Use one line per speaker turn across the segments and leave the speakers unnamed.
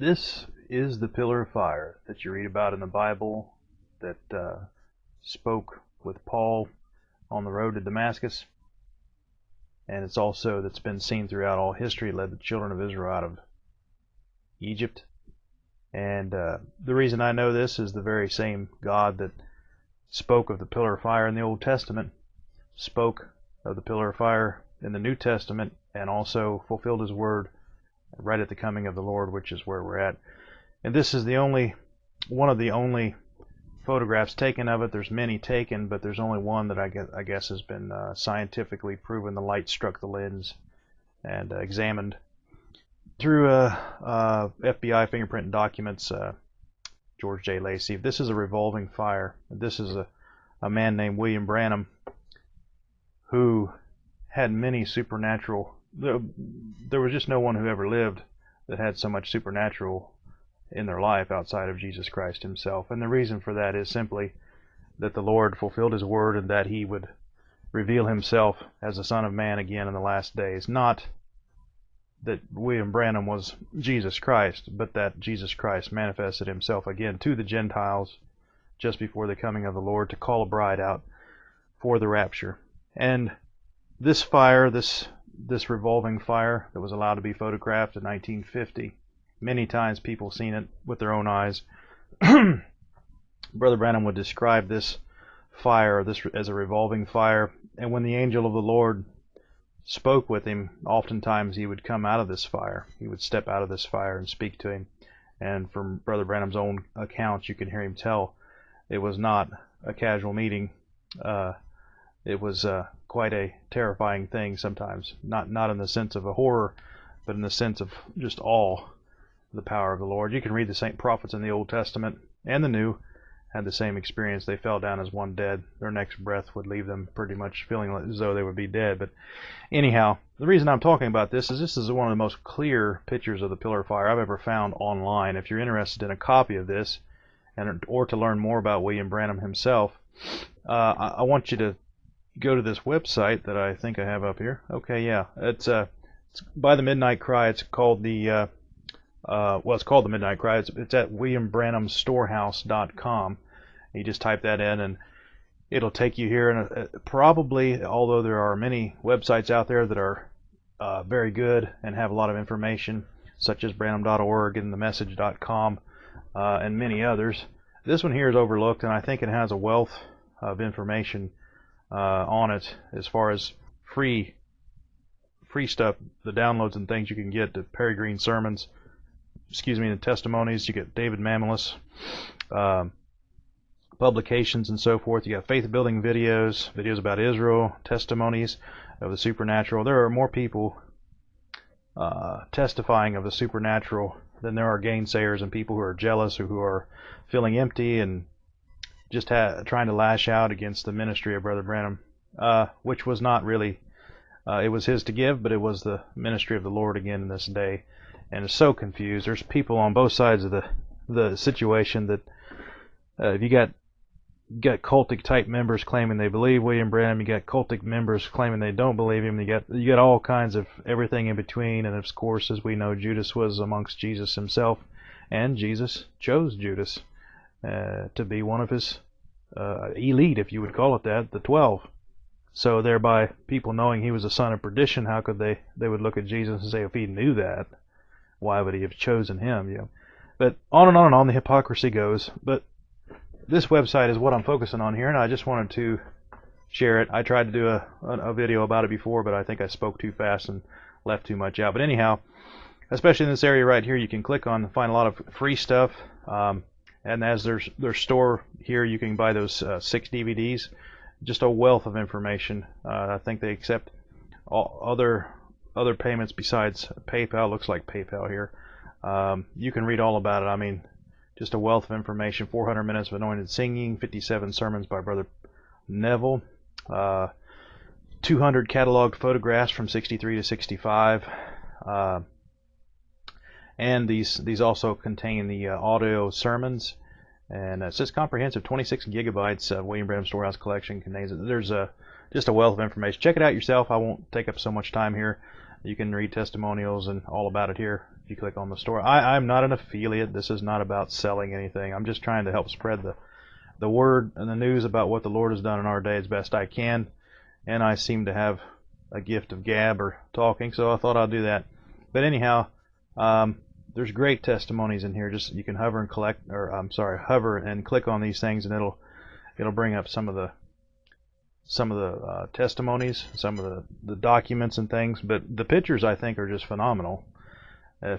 This is the pillar of fire that you read about in the Bible that spoke with Paul on the road to Damascus. And it's also that's been seen throughout all history. It led the children of Israel out of Egypt. And the reason I know this is the very same God that spoke of the pillar of fire in the Old Testament spoke of the pillar of fire in the New Testament and also fulfilled his word right at the coming of the Lord, which is where we're at. And this is one of the only photographs taken of it. There's many taken, but there's only one that I guess has been scientifically proven. The light struck the lens and examined through FBI fingerprint documents. George J. Lacey. This is a revolving fire. This is a man named William Branham who had many supernatural. There was just no one who ever lived that had so much supernatural in their life outside of Jesus Christ himself. And the reason for that is simply that the Lord fulfilled his word and that he would reveal himself as the Son of Man again in the last days. Not that William Branham was Jesus Christ, but that Jesus Christ manifested himself again to the Gentiles just before the coming of the Lord to call a bride out for the rapture. And this fire, this revolving fire that was allowed to be photographed in 1950, many times people seen it with their own eyes. Brother Branham would describe this fire as a revolving fire, and when the angel of the Lord spoke with him, oftentimes he would come out of this fire. He would step out of this fire and speak to him. And from Brother Branham's own accounts, you can hear him tell it was not a casual meeting. It was quite a terrifying thing sometimes. Not in the sense of a horror, but in the sense of just awe, the power of the Lord. You can read the same prophets in the Old Testament and the New had the same experience. They fell down as one dead. Their next breath would leave them pretty much feeling as though they would be dead. But anyhow, the reason I'm talking about this is one of the most clear pictures of the pillar of fire I've ever found online. If you're interested in a copy of this or to learn more about William Branham himself, I want you to go to this website that I think I have up here. Okay, yeah, it's by the Midnight Cry. It's called the it's called the Midnight Cry. It's at WilliamBranhamStorehouse.com. You just type that in and it'll take you here. And probably, although there are many websites out there that are very good and have a lot of information, such as Branham.org and TheMessage.com and many others, this one here is overlooked, and I think it has a wealth of information on it as far as free stuff, the downloads and things you can get, the Perry Green sermons, the testimonies. You get David Mamelis, publications and so forth. You got faith building videos about Israel, testimonies of the supernatural. There are more people testifying of the supernatural than there are gainsayers and people who are jealous or who are feeling empty and just trying to lash out against the ministry of Brother Branham, which was not really, it was his to give, but it was the ministry of the Lord again in this day. And it's so confused. There's people on both sides of the situation that if you got cultic type members claiming they believe William Branham, you got cultic members claiming they don't believe him. You got all kinds of everything in between. And of course, as we know, Judas was amongst Jesus himself, and Jesus chose Judas to be one of his elite, if you would call it that, the 12. So thereby, people knowing he was a son of perdition, how could they would look at Jesus and say, if he knew that, why would he have chosen him? But on and on and on the hypocrisy goes. But this website is what I'm focusing on here, and I just wanted to share it. I tried to do a video about it before, but I think I spoke too fast and left too much out. But anyhow, especially in this area right here, you can click on and find a lot of free stuff. And as their store here, you can buy those 6 DVDs. Just a wealth of information. I think they accept all other payments besides PayPal. Looks like PayPal here. You can read all about it. I mean, just a wealth of information. 400 minutes of anointed singing, 57 sermons by Brother Neville, 200 cataloged photographs from 63 to 65. And these also contain the audio sermons, and it says comprehensive 26 gigabytes of William Branham Storehouse collection contains it. There's just a wealth of information. Check it out yourself. I won't take up so much time here. You can read testimonials and all about it here if you click on the store. I'm not an affiliate. This is not about selling anything. I'm just trying to help spread the word and the news about what the Lord has done in our day as best I can. And I seem to have a gift of gab or talking, so I thought I'd do that. But anyhow, there's great testimonies in here. Just you can hover and hover and click on these things, and it'll bring up some of the testimonies, some of the documents and things. But the pictures, I think, are just phenomenal.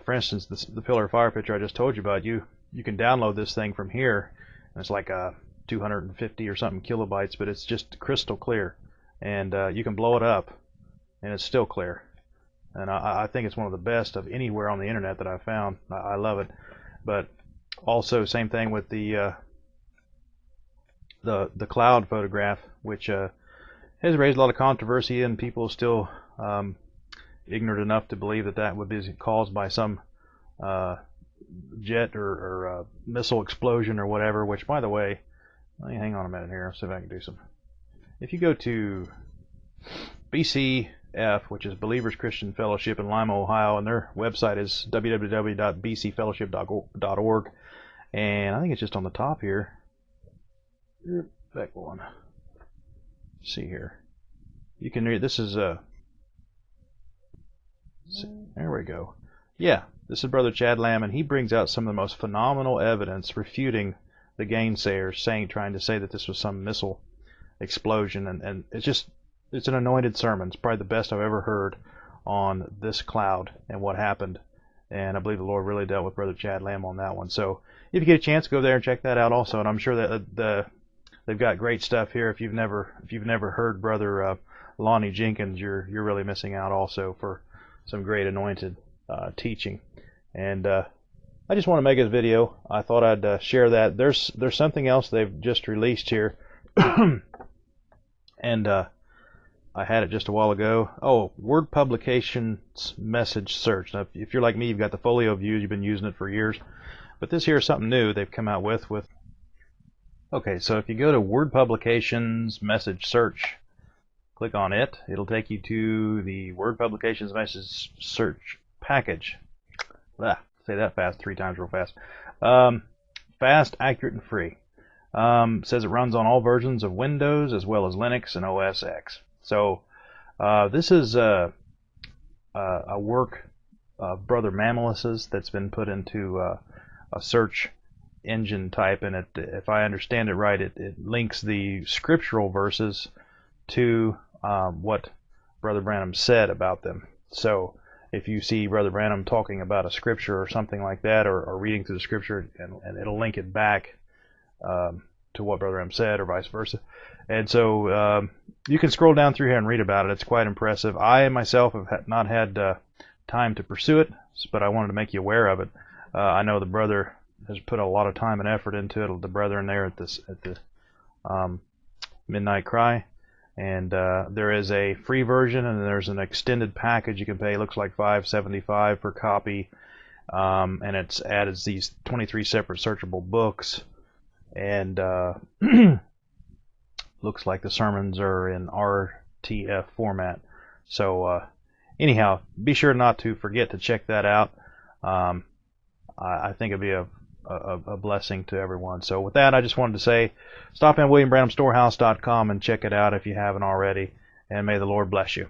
For instance, the pillar of fire picture I just told you about, you can download this thing from here, and it's like 250 or something kilobytes, but it's just crystal clear, and you can blow it up and it's still clear. And I think it's one of the best of anywhere on the internet that I've found. I love it. But also, same thing with the cloud photograph, which has raised a lot of controversy, and people still ignorant enough to believe that would be caused by some jet or missile explosion or whatever. Which, by the way, let me hang on a minute here. I'll see if I can do some. If you go to BCF, which is Believers Christian Fellowship in Lima, Ohio, and their website is www.bcfellowship.org, and I think it's just on the top here. Back one. See here. You can read. This is there we go. Yeah, this is Brother Chad Lamb, and he brings out some of the most phenomenal evidence refuting the gainsayers, trying to say that this was some missile explosion, and it's an anointed sermon. It's probably the best I've ever heard on this cloud and what happened, and I believe the Lord really dealt with Brother Chad Lamb on that one. So if you get a chance, go there and check that out also. And I'm sure that they've got great stuff here. If you've never heard Brother Lonnie Jenkins, you're really missing out also for some great anointed teaching. And I just want to make this video. I thought I'd share that. There's something else they've just released here, and I had it just a while ago. Oh, Word Publications Message Search. Now, if you're like me, you've got the Folio Views. You've been using it for years. But this here is something new they've come out with. Okay, so if you go to Word Publications Message Search, click on it. It'll take you to the Word Publications Message Search package. Say that fast 3 times real fast. Fast, accurate, and free. Says it runs on all versions of Windows as well as Linux and OS X. So this is a work of Brother Mamalis's that's been put into a search engine type, and if I understand it right, it links the scriptural verses to what Brother Branham said about them. So if you see Brother Branham talking about a scripture or something like that, or reading through the scripture, and it'll link it back to what Brother Branham said, or vice versa. And so you can scroll down through here and read about it. It's quite impressive. I myself have not had time to pursue it, but I wanted to make you aware of it. I know the brother has put a lot of time and effort into it, the brethren there at the Midnight Cry. And there is a free version, and there's an extended package you can pay. It looks like $5.75 per copy, and it's added these 23 separate searchable books, and looks like the sermons are in RTF format. So anyhow, be sure not to forget to check that out. I think it'd be a blessing to everyone. So with that, I just wanted to say, stop in WilliamBranhamStorehouse.com and check it out if you haven't already, and may the Lord bless you.